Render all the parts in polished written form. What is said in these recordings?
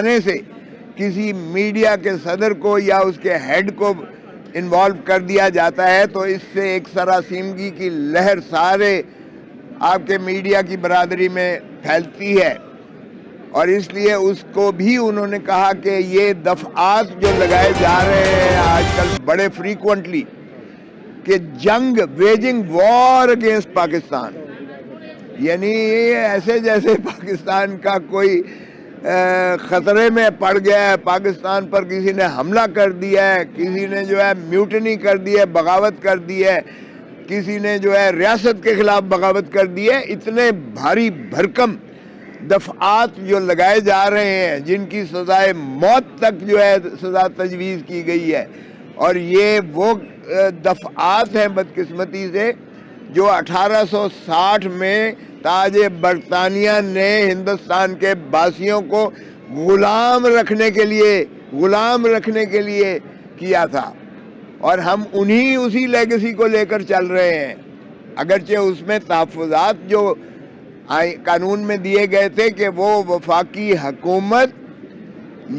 بہانے سے کسی میڈیا کے صدر کو یا اس کے ہیڈ کو انوالو کر دیا جاتا ہے تو اس سے ایک سراسیمگی کی لہر سارے آپ کے میڈیا کی برادری میں پھیلتی ہے، اور اس لیے اس کو بھی انہوں نے کہا کہ یہ دفعات جو لگائے جا رہے ہیں آج کل بڑے فریکوینٹلی کہ جنگ ویجنگ وار اگینسٹ پاکستان، یعنی ایسے جیسے پاکستان کا کوئی خطرے میں پڑ گیا ہے، پاکستان پر کسی نے حملہ کر دیا ہے، کسی نے جو ہے میوٹنی کر دی ہے، بغاوت کر دی ہے، کسی نے جو ہے ریاست کے خلاف بغاوت کر دی ہے۔ اتنے بھاری بھرکم دفعات جو لگائے جا رہے ہیں جن کی سزائے موت تک جو ہے سزا تجویز کی گئی ہے، اور یہ وہ دفعات ہیں بدقسمتی سے جو 1860 میں تاج برطانیہ نے ہندوستان کے باسیوں کو غلام رکھنے کے لیے کیا تھا، اور ہم اسی لیگیسی کو لے کر چل رہے ہیں۔ اگرچہ اس میں تحفظات جو قانون میں دیے گئے تھے کہ وہ وفاقی حکومت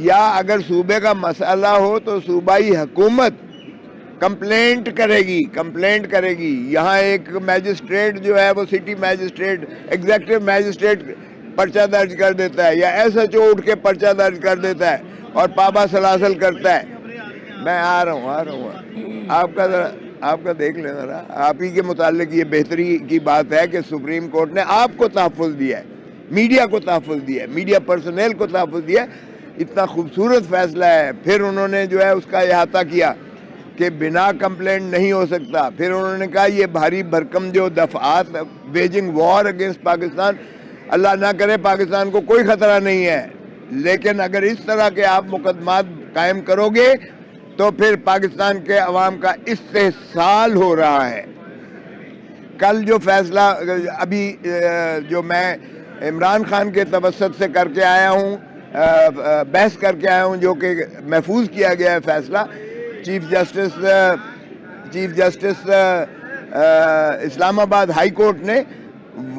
یا اگر صوبے کا مسئلہ ہو تو صوبائی حکومت کمپلینٹ کرے گی۔ یہاں ایک میجسٹریٹ جو ہے وہ سٹی میجسٹریٹ ایگزیکٹو میجسٹریٹ پرچہ درج کر دیتا ہے، یا ایس ایچ او اٹھ کے پرچہ درج کر دیتا ہے اور پابا سلاسل کرتا ہے۔ میں آ رہا ہوں آپ کا دیکھ لیں ذرا، آپ ہی کے متعلق یہ بہتری کی بات ہے کہ سپریم کورٹ نے آپ کو تحفظ دیا ہے، میڈیا کو تحفظ دیا ہے، میڈیا پرسنل کو تحفظ دیا ہے۔ اتنا خوبصورت فیصلہ ہے۔ پھر انہوں نے جو ہے اس کا احاطہ کیا کہ بنا کمپلینٹ نہیں ہو سکتا۔ پھر انہوں نے کہا یہ بھاری بھرکم جو دفعات ویجنگ وار اگینسٹ پاکستان، اللہ نہ کرے پاکستان کو کوئی خطرہ نہیں ہے، لیکن اگر اس طرح کے آپ مقدمات قائم کرو گے تو پھر پاکستان کے عوام کا استحصال ہو رہا ہے۔ کل جو فیصلہ ابھی جو میں عمران خان کے توسط سے کر کے آیا ہوں، بحث کر کے آیا ہوں، جو کہ محفوظ کیا گیا ہے فیصلہ چیف جسٹس اسلام آباد ہائی کورٹ نے،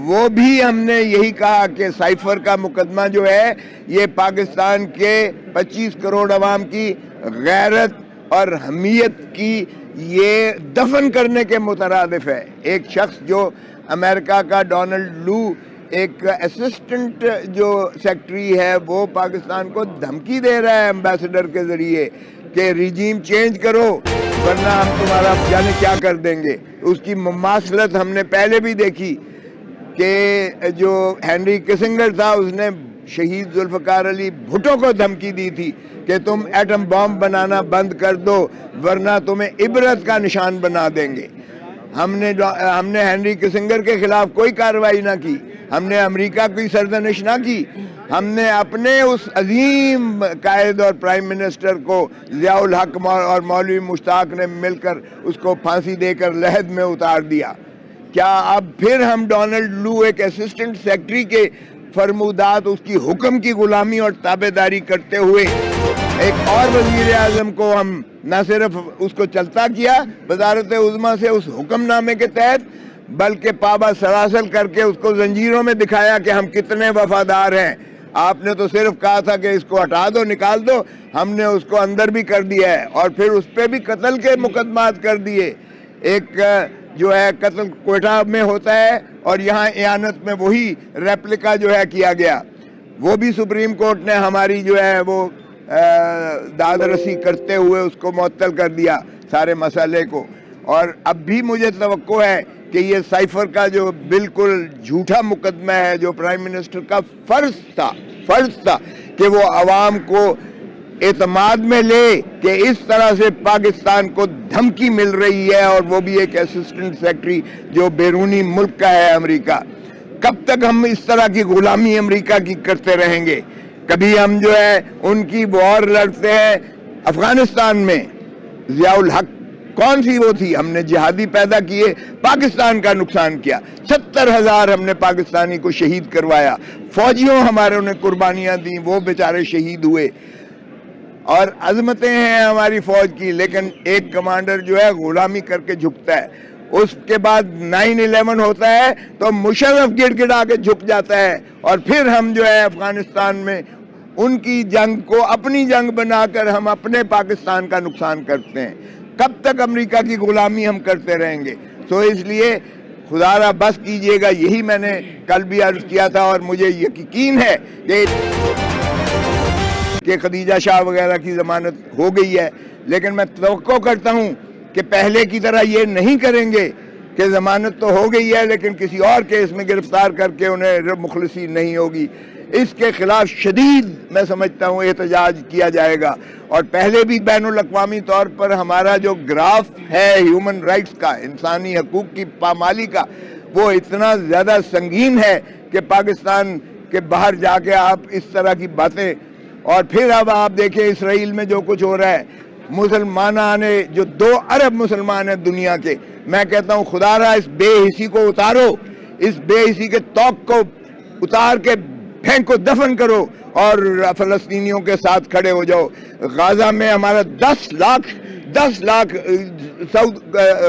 وہ بھی ہم نے یہی کہا کہ سائفر کا مقدمہ جو ہے یہ پاکستان کے 25 کروڑ عوام کی غیرت اور حمیت کی یہ دفن کرنے کے مترادف ہے۔ ایک شخص جو امریکہ کا ڈونلڈ لو ایک اسسٹنٹ جو سیکٹری ہے وہ پاکستان کو دھمکی دے رہا ہے ایمبیسڈر کے ذریعے کہ ریجیم چینج کرو ورنہ ہم تمہارا جانے کیا کر دیں گے۔ اس کی مماثلت ہم نے پہلے بھی دیکھی کہ جو ہینری کسنگر تھا اس نے شہید ذوالفقار علی بھٹو کو دھمکی دی تھی کہ تم ایٹم بم بنانا بند کر دو ورنہ تمہیں عبرت کا نشان بنا دیں گے۔ ہم نے ہینری کسنگر کے خلاف کوئی کارروائی نہ کی، ہم نے امریکہ کی سرزنش نہ کی، ہم نے اپنے اس عظیم قائد اور پرائم منسٹر کو ضیاء الحق اور مولوی مشتاق نے مل کر اس کو پھانسی دے کر لحد میں اتار دیا۔ کیا اب پھر ہم ڈونلڈ لو ایک اسسٹنٹ سیکرٹری کے فرمودات، اس کی حکم کی غلامی اور تابعداری کرتے ہوئے ایک اور وزیر اعظم کو ہم نہ صرف اس کو چلتا کیا وزارت عظمیٰ سے اس حکم نامے کے تحت، بلکہ پابا سلاسل کر کے اس کو زنجیروں میں دکھایا کہ ہم کتنے وفادار ہیں۔ آپ نے تو صرف کہا تھا کہ اس کو ہٹا دو، نکال دو، ہم نے اس کو اندر بھی کر دیا ہے اور پھر اس پہ بھی قتل کے مقدمات کر دیے۔ ایک جو ہے قتل کوئٹہ میں ہوتا ہے اور یہاں اعانت میں وہی ریپلیکا جو ہے کیا گیا، وہ بھی سپریم کورٹ نے ہماری جو ہے وہ داد رسی کرتے ہوئے اس کو معطل کر دیا سارے مسئلے کو۔ اور اب بھی مجھے توقع ہے کہ یہ سائفر کا جو بالکل جھوٹا مقدمہ ہے جو پرائم منسٹر کا فرض تھا کہ وہ عوام کو اعتماد میں لے کہ اس طرح سے پاکستان کو دھمکی مل رہی ہے، اور وہ بھی ایک اسسٹنٹ سیکرٹری جو بیرونی ملک کا ہے امریکہ۔ کب تک ہم اس طرح کی غلامی امریکہ کی کرتے رہیں گے؟ کبھی ہم جو ہے ان کی وار لڑتے ہیں افغانستان میں، ضیاء الحق کون سی وہ تھی؟ ہم نے جہادی پیدا کیے، پاکستان کا نقصان کیا، 70,000 ہم نے پاکستانی کو شہید کروایا، فوجیوں ہمارے نے قربانیاں دیں، وہ بیچارے شہید ہوئے، اور عظمتیں ہیں ہماری فوج کی، لیکن ایک کمانڈر جو ہے غلامی کر کے جھکتا ہے۔ اس کے بعد 9/11 ہوتا ہے تو مشرف گڑ گڑا کے جھک جاتا ہے، اور پھر ہم جو ہے افغانستان میں ان کی جنگ کو اپنی جنگ بنا کر ہم اپنے پاکستان کا نقصان کرتے ہیں. کب تک امریکہ کی غلامی ہم کرتے رہیں گے؟ تو اس لیے خدا را بس کیجئے گا. یہی میں نے کل بھی عرض کیا تھا، اور مجھے یقین ہے کہ خدیجہ شاہ وغیرہ کی ضمانت ہو گئی ہے، لیکن میں توقع کرتا ہوں کہ پہلے کی طرح یہ نہیں کریں گے کہ ضمانت تو ہو گئی ہے لیکن کسی اور کیس میں گرفتار کر کے انہیں مخلصی نہیں ہوگی. اس کے خلاف شدید میں سمجھتا ہوں احتجاج کیا جائے گا. اور پہلے بھی بین الاقوامی طور پر ہمارا جو گراف ہے ہیومن رائٹس کا، انسانی حقوق کی پامالی کا، وہ اتنا زیادہ سنگین ہے کہ پاکستان کے باہر جا کے آپ اس طرح کی باتیں. اور پھر اب آپ دیکھیں اسرائیل میں جو کچھ ہو رہا ہے، مسلمان جو 2 ارب مسلمان ہیں دنیا کے، میں کہتا ہوں خدا را اس بے حسی کو اتارو، اس بے حسی کے توق کو اتار کے پھینکو، دفن کرو اور فلسطینیوں کے ساتھ کھڑے ہو جاؤ. غازہ میں ہمارا 10 لاکھ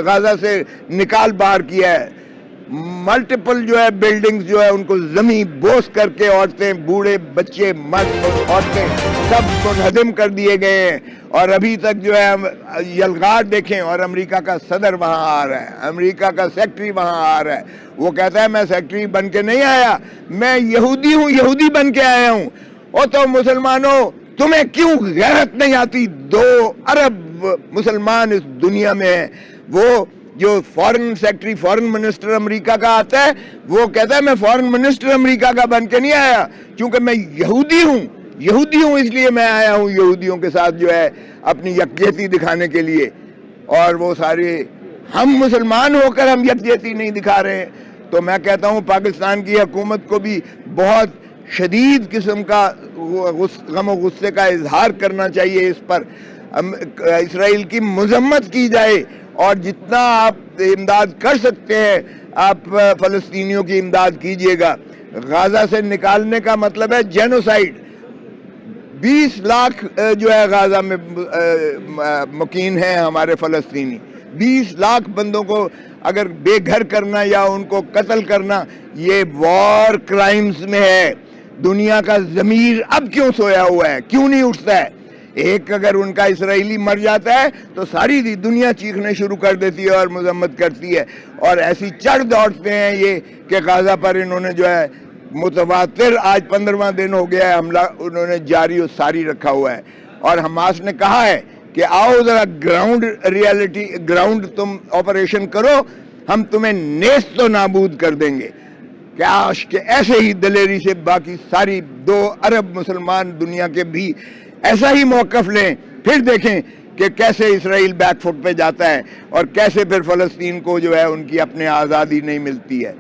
غازہ سے نکال باہر کیا ہے. ملٹیپل جو ہے بلڈنگز جو ہے ان کو زمین بوس کر کے عورتیں، بوڑھے، بچے، مرد، عورتیں سب منہدم کر دیے گئے ہیں. اور ابھی تک جو ہے یلغار دیکھیں، اور امریکہ کا صدر وہاں آ رہا ہے، امریکہ کا سیکٹری وہاں آ رہا ہے. وہ کہتا ہے میں سیکٹری بن کے نہیں آیا، میں یہودی ہوں، یہودی بن کے آیا ہوں. اور تو مسلمانوں تمہیں کیوں غیرت نہیں آتی؟ 2 ارب مسلمان اس دنیا میں ہیں. وہ جو فارن سیکٹری، فارن منسٹر امریکہ کا آتا ہے، وہ کہتا ہے میں فارن منسٹر امریکہ کا بن کے نہیں آیا، کیونکہ میں یہودی ہوں اس لیے میں آیا ہوں یہودیوں کے ساتھ جو ہے اپنی یکجہتی دکھانے کے لیے. اور وہ سارے ہم مسلمان ہو کر ہم یکجہتی نہیں دکھا رہے ہیں. تو میں کہتا ہوں پاکستان کی حکومت کو بھی بہت شدید قسم کا غم و غصے کا اظہار کرنا چاہیے. اس پر اسرائیل کی مذمت کی جائے، اور جتنا آپ امداد کر سکتے ہیں آپ فلسطینیوں کی امداد کیجئے گا. غازہ سے نکالنے کا مطلب ہے جینوسائیڈ. 20 لاکھ جو ہے غازہ میں مقیم ہیں ہمارے فلسطینی. 20 لاکھ بندوں کو اگر بے گھر کرنا یا ان کو قتل کرنا، یہ وار کرائمز میں ہے. دنیا کا ضمیر اب کیوں سویا ہوا ہے؟ کیوں نہیں اٹھتا ہے؟ ایک اگر ان کا اسرائیلی مر جاتا ہے تو ساری دنیا چیخنے شروع کر دیتی ہے اور مذمت کرتی ہے. اور ایسی چڑھ دوڑتے ہیں یہ کہ غازہ پر انہوں نے جو ہے متواتر، آج 15واں دن ہو گیا ہے حملہ انہوں نے جاری و ساری رکھا ہوا ہے. اور حماس نے کہا ہے کہ آؤ ذرا گراؤنڈ تم آپریشن کرو، ہم تمہیں نیست و نابود کر دیں گے. کاش کہ ایسے ہی دلیری سے باقی ساری 2 ارب مسلمان دنیا کے بھی ایسا ہی موقف لیں. پھر دیکھیں کہ کیسے اسرائیل بیک فٹ پہ جاتا ہے اور کیسے پھر فلسطین کو جو ہے ان کی اپنے آزادی نہیں ملتی ہے.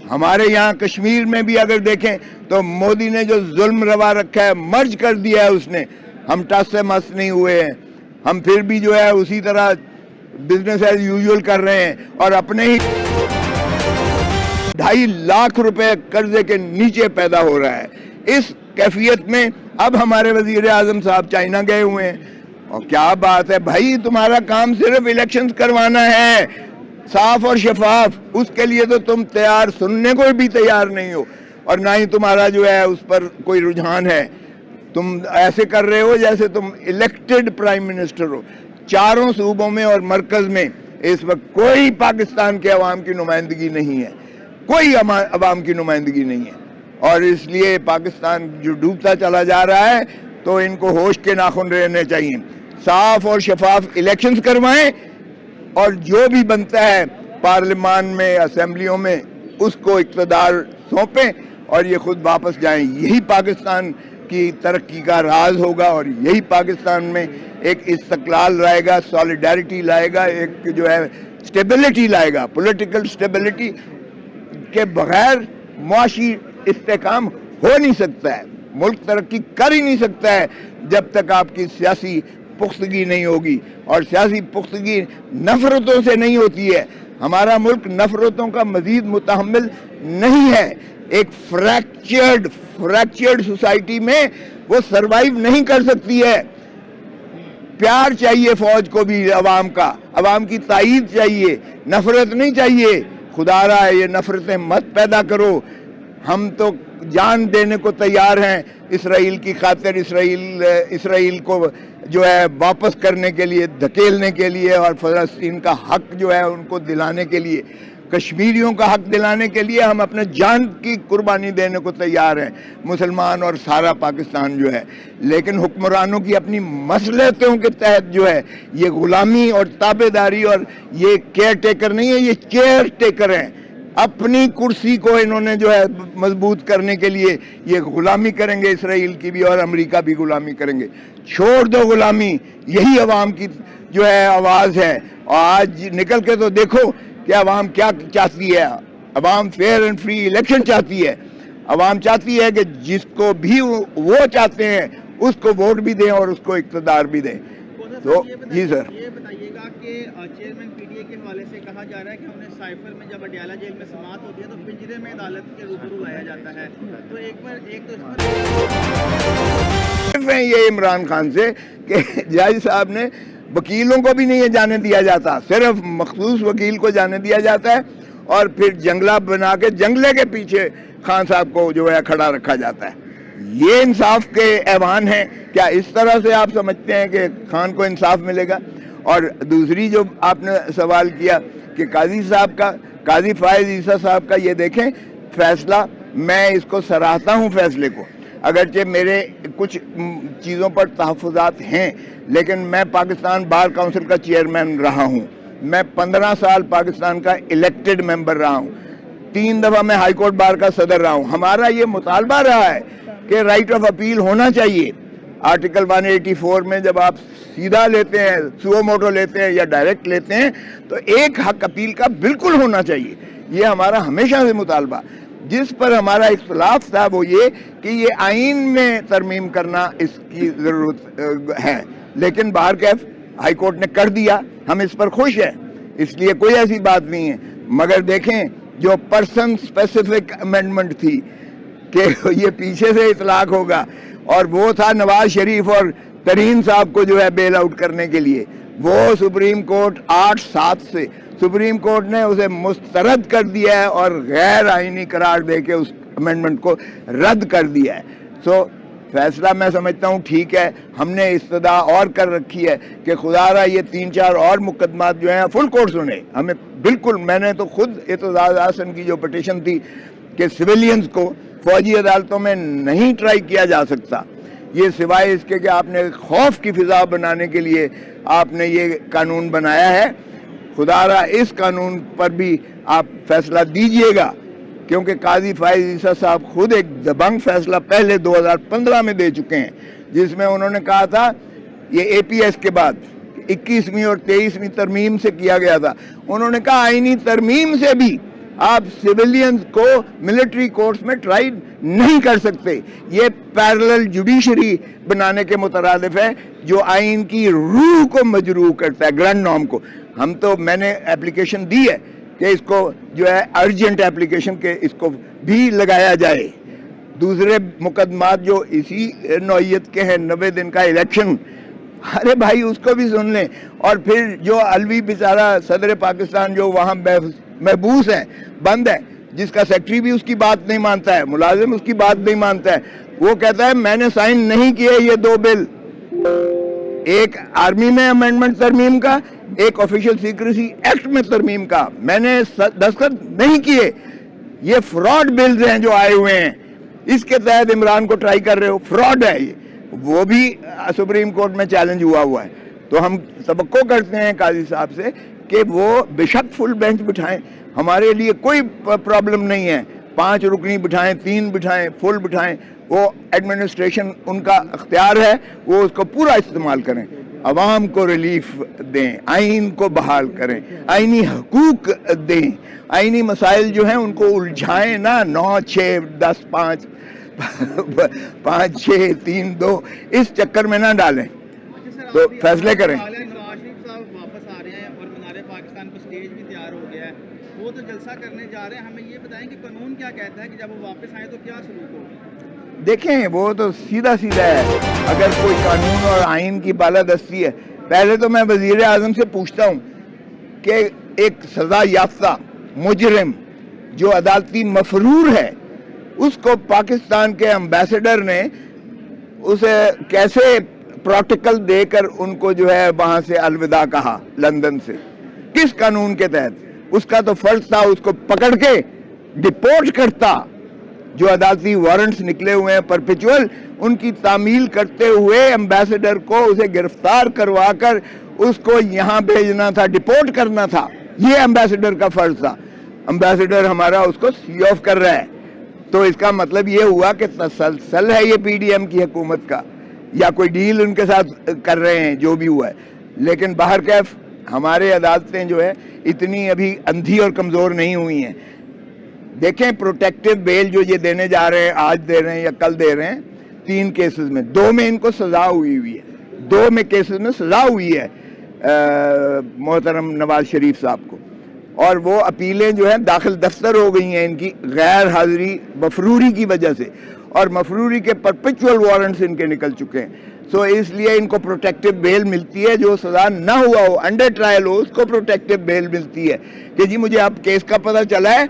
ہمارے یہاں کشمیر میں بھی اگر دیکھیں تو مودی نے جو ظلم روا رکھا ہے، مرج کر دیا ہے اس نے. ہم ٹس سے مس نہیں ہوئے ہیں، ہم پھر بھی جو ہے اسی طرح بزنس ایز یوزول کر رہے ہیں اور اپنے ہی 2.5 لاکھ روپے قرضے کے نیچے پیدا ہو رہا ہے. اس کیفیت میں اب ہمارے وزیر اعظم صاحب چائنا گئے ہوئے ہیں. اور کیا بات ہے بھائی، تمہارا کام صرف الیکشنز کروانا ہے صاف اور شفاف. اس کے لیے تو تم تیار، سننے کو بھی تیار نہیں ہو، اور نہ ہی تمہارا جو ہے اس پر کوئی رجحان ہے. تم ایسے کر رہے ہو جیسے تم الیکٹڈ پرائم منسٹر ہو. 4 صوبوں میں اور مرکز میں اس وقت کوئی پاکستان کے عوام کی نمائندگی نہیں ہے، کوئی عوام کی نمائندگی نہیں ہے. اور اس لیے پاکستان جو ڈوبتا چلا جا رہا ہے تو ان کو ہوش کے ناخن رہنے چاہیے. صاف اور شفاف الیکشنز کروائیں، اور جو بھی بنتا ہے پارلیمان میں، اسمبلیوں میں، اس کو اقتدار سونپیں اور یہ خود واپس جائیں. یہی پاکستان کی ترقی کا راز ہوگا، اور یہی پاکستان میں ایک استقلال لائے گا، سالیڈیرٹی لائے گا، ایک جو ہے سٹیبلٹی لائے گا. پولیٹیکل سٹیبلٹی کے بغیر معاشی استحکام ہو نہیں سکتا ہے. ملک ترقی کر ہی نہیں سکتا ہے جب تک آپ کی سیاسی پختگی نہیں ہوگی. اور سیاسی پختگی نفرتوں سے نہیں ہوتی ہے. ہمارا ملک نفرتوں کا مزید متحمل نہیں ہے. ایک فریکچرڈ سوسائٹی میں وہ سروائیو نہیں کر سکتی ہے. پیار چاہیے فوج کو بھی، عوام کا، عوام کی تائید چاہیے، نفرت نہیں چاہیے. خدا را یہ نفرتیں مت پیدا کرو. ہم تو جان دینے کو تیار ہیں اسرائیل کی خاطر، اسرائیل کو جو ہے واپس کرنے کے لیے، دھکیلنے کے لیے، اور فلسطین کا حق جو ہے ان کو دلانے کے لیے، کشمیریوں کا حق دلانے کے لیے ہم اپنے جان کی قربانی دینے کو تیار ہیں، مسلمان اور سارا پاکستان جو ہے. لیکن حکمرانوں کی اپنی مصلحتوں کے تحت جو ہے یہ غلامی اور تابع داری، اور یہ کیئر ٹیکر نہیں ہے، یہ چیئر ٹیکر ہیں. اپنی کرسی کو انہوں نے جو ہے مضبوط کرنے کے لیے یہ غلامی کریں گے، اسرائیل کی بھی اور امریکہ بھی غلامی کریں گے. چھوڑ دو غلامی، یہی عوام کی جو ہے آواز ہے. اور آج نکل کے تو دیکھو کہ عوام کیا چاہتی ہے. عوام فیئر اینڈ فری الیکشن چاہتی ہے. عوام چاہتی ہے کہ جس کو بھی وہ چاہتے ہیں اس کو ووٹ بھی دیں اور اس کو اقتدار بھی دیں. تو جی سر، یہ بتائیے گا کہ چیئرمین پی ڈی اے کے حوالے سے کہا جا رہا ہے کہ انہیں سائفر میں جب اڈیالہ جیل میں سماعت ہوتی ہے تو پنجرے میں عدالت کے روبرو لایا جاتا ہے. تو ایک تو یہ عمران خان سے کہ جج صاحب نے وکیلوں کو بھی نہیں جانے دیا جاتا، صرف مخصوص وکیل کو جانے دیا جاتا ہے، اور پھر جنگلہ بنا کے جنگلے کے پیچھے خان صاحب کو جو ہے کھڑا رکھا جاتا ہے. یہ انصاف کے ایوان ہیں کیا؟ اس طرح سے آپ سمجھتے ہیں کہ خان کو انصاف ملے گا؟ اور دوسری جو آپ نے سوال کیا کہ قاضی صاحب کا، قاضی فائز عیسیٰ صاحب کا، یہ دیکھیں فیصلہ، میں اس کو سراہتا ہوں فیصلے کو، اگرچہ میرے کچھ چیزوں پر تحفظات ہیں، لیکن میں پاکستان بار کونسل کا چیئرمین رہا ہوں، میں 15 سال پاکستان کا الیکٹڈ ممبر رہا ہوں، 3 دفعہ میں ہائی کورٹ بار کا صدر رہا ہوں. ہمارا یہ مطالبہ رہا ہے کہ رائٹ آف اپیل ہونا چاہیے. آرٹیکل 184 میں جب آپ سیدھا لیتے ہیں، سو موٹو لیتے ہیں یا ڈائریکٹ لیتے ہیں، تو ایک حق اپیل کا بالکل ہونا چاہیے. یہ ہمارا ہمیشہ سے مطالبہ. جس پر ہمارا اختلاف تھا وہ یہ کہ یہ آئین میں ترمیم کرنا اس کی ضرورت ہے، لیکن بہرکیف ہائی کورٹ نے کر دیا، ہم اس پر خوش ہیں، اس لیے کوئی ایسی بات نہیں ہے. مگر دیکھیں جو پرسن اسپیسیفک امینڈمنٹ تھی کہ یہ پیچھے سے اطلاق ہوگا، اور وہ تھا نواز شریف اور ترین صاحب کو جو ہے بیل آؤٹ کرنے کے لیے، وہ سپریم کورٹ 8-7 سے سپریم کورٹ نے اسے مسترد کر دیا ہے اور غیر آئینی قرار دے کے اس امینڈمنٹ کو رد کر دیا ہے. سو فیصلہ میں سمجھتا ہوں ٹھیک ہے. ہم نے استدعا اور کر رکھی ہے کہ خدا را یہ 3-4 اور مقدمات جو ہیں فل کورٹ سنے. ہمیں بالکل، میں نے تو خود اعتزاز احسن کی جو پٹیشن تھی کہ سویلینز کو فوجی عدالتوں میں نہیں ٹرائی کیا جا سکتا، یہ سوائے اس کے کہ آپ نے خوف کی فضا بنانے کے لیے آپ نے یہ قانون بنایا ہے. خدا را اس قانون پر بھی آپ فیصلہ دیجئے گا، کیونکہ قاضی فائز عیسیٰ صاحب خود ایک دبنگ فیصلہ پہلے 2015 میں دے چکے ہیں، جس میں انہوں نے کہا تھا، یہ اے پی ایس کے بعد 21ویں اور 23ویں ترمیم سے کیا گیا تھا، انہوں نے کہا آئینی ترمیم سے بھی آپ سویلینز کو ملٹری کورٹس میں ٹرائی نہیں کر سکتے. یہ پیرلل جوڈیشری بنانے کے مترادف ہے جو آئین کی روح کو مجروح کرتا ہے، گرینڈ نارم کو. میں نے اپلیکیشن دی ہے کہ اس کو جو ہے ارجنٹ اپلیکیشن کے اس کو بھی لگایا جائے. دوسرے مقدمات جو اسی نوعیت کے ہیں، 90 دن کا الیکشن، ارے بھائی اس کو بھی سن لیں. اور پھر جو الوی بیچارہ صدر پاکستان جو وہاں محبوس ہے، بند ہے، جس کا سیکٹری بھی اس کی بات نہیں مانتا ہے، ملازم اس کی بات نہیں مانتا ہے، وہ کہتا ہے میں نے سائن نہیں کیے یہ 2 بل، ایک آرمی میں امینڈمنٹ ترمیم کا، ایک آفیشل سیکریسی ایکٹ میں ترمیم کا، میں نے دستخط نہیں کیے. یہ فراڈ بلز ہیں جو آئے ہوئے ہیں، اس کے تحت عمران کو ٹرائی کر رہے ہو، فراڈ ہے یہ. وہ بھی سپریم کورٹ میں چیلنج ہوا ہے. تو ہم توقع کرتے ہیں قاضی صاحب سے کہ وہ بے شک فل بینچ بٹھائیں، ہمارے لیے کوئی پرابلم نہیں ہے. 5 رکنی بٹھائیں، 3 بٹھائیں، فل بٹھائیں، وہ ایڈمنسٹریشن ان کا اختیار ہے، وہ اس کو پورا استعمال کریں. عوام کو ریلیف دیں، آئین کو بحال کریں، آئینی حقوق دیں. آئینی مسائل جو ہیں ان کو الجھائیں نہ 9-6-10-5 5-6-3-2 اس چکر میں نہ ڈالیں. تو فیصلے کریں. پاکستان کو سٹیج بھی تیار ہو گیا ہے، وہ تو جلسہ کرنے جا رہے ہیں. ہمیں یہ بتائیں کہ قانون کیا کہتا ہے کہ جب وہ واپس آئیں تو کیا سلوک ہوگا؟ دیکھیں وہ تو سیدھا ہے. اگر کوئی قانون اور آئین کی بالادستی ہے، پہلے تو میں وزیر اعظم سے پوچھتا ہوں کہ ایک سزا یافتہ مجرم جو عدالتی مفرور ہے، اس کو پاکستان کے ایمبیسڈر نے اسے کیسے پروٹوکل دے کر ان کو جو ہے وہاں سے الوداع کہا لندن سے, کس قانون کے تحت؟ اس کا تو فرض تھا اس کو پکڑ کے ڈپورٹ کرتا. جو عدالتی وارنٹس نکلے ہوئے ہیں پرپیچول, ان کی تعمیل کرتے ہوئے ایمبیسڈر کو اسے گرفتار کروا کر اس کو یہاں بھیجنا تھا, ڈپورٹ کرنا تھا. یہ ایمبیسڈر کا فرض تھا. ایمبیسڈر ہمارا اس کو سی آف کر رہا ہے. تو اس کا مطلب یہ ہوا کہ تسلسل ہے یہ پی ڈی ایم کی حکومت کا, یا کوئی ڈیل ان کے ساتھ کر رہے ہیں, جو بھی ہوا ہے. لیکن باہر کیف ہمارے عدالتیں جو ہے اتنی ابھی اندھی اور کمزور نہیں ہوئی ہیں. دیکھیں پروٹیکٹیو بیل جو یہ دینے جا رہے ہیں, آج دے رہے ہیں یا کل دے رہے ہیں, 3 کیسز میں 2 میں ان کو سزا ہوئی ہے, 2 میں کیسز میں سزا ہوئی ہے محترم نواز شریف صاحب کو. اور وہ اپیلیں جو ہیں داخل دفتر ہو گئی ہیں ان کی غیر حاضری مفروری کی وجہ سے, اور مفروری کے پرپیچول وارنٹس ان کے نکل چکے ہیں. سو اس لیے ان کو پروٹیکٹیو بیل ملتی ہے. جو سزا نہ ہوا ہو, انڈر ٹرائل ہو, اس کو پروٹیکٹیو بیل ملتی ہے کہ جی مجھے اب کیس کا پتہ چلا ہے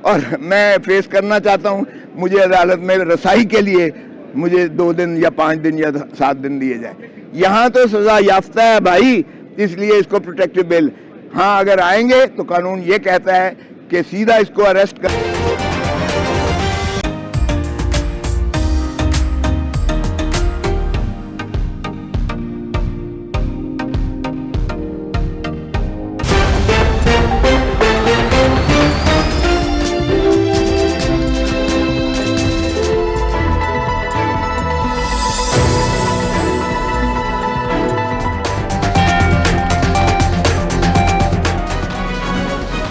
اور میں فیس کرنا چاہتا ہوں, مجھے عدالت میں رسائی کے لیے مجھے 2 دن یا 5 دن یا 7 دن دیے جائیں. یہاں تو سزا یافتہ ہے بھائی, اس لیے اس کو پروٹیکٹیو بیل. ہاں اگر آئیں گے تو قانون یہ کہتا ہے کہ سیدھا اس کو اریسٹ کر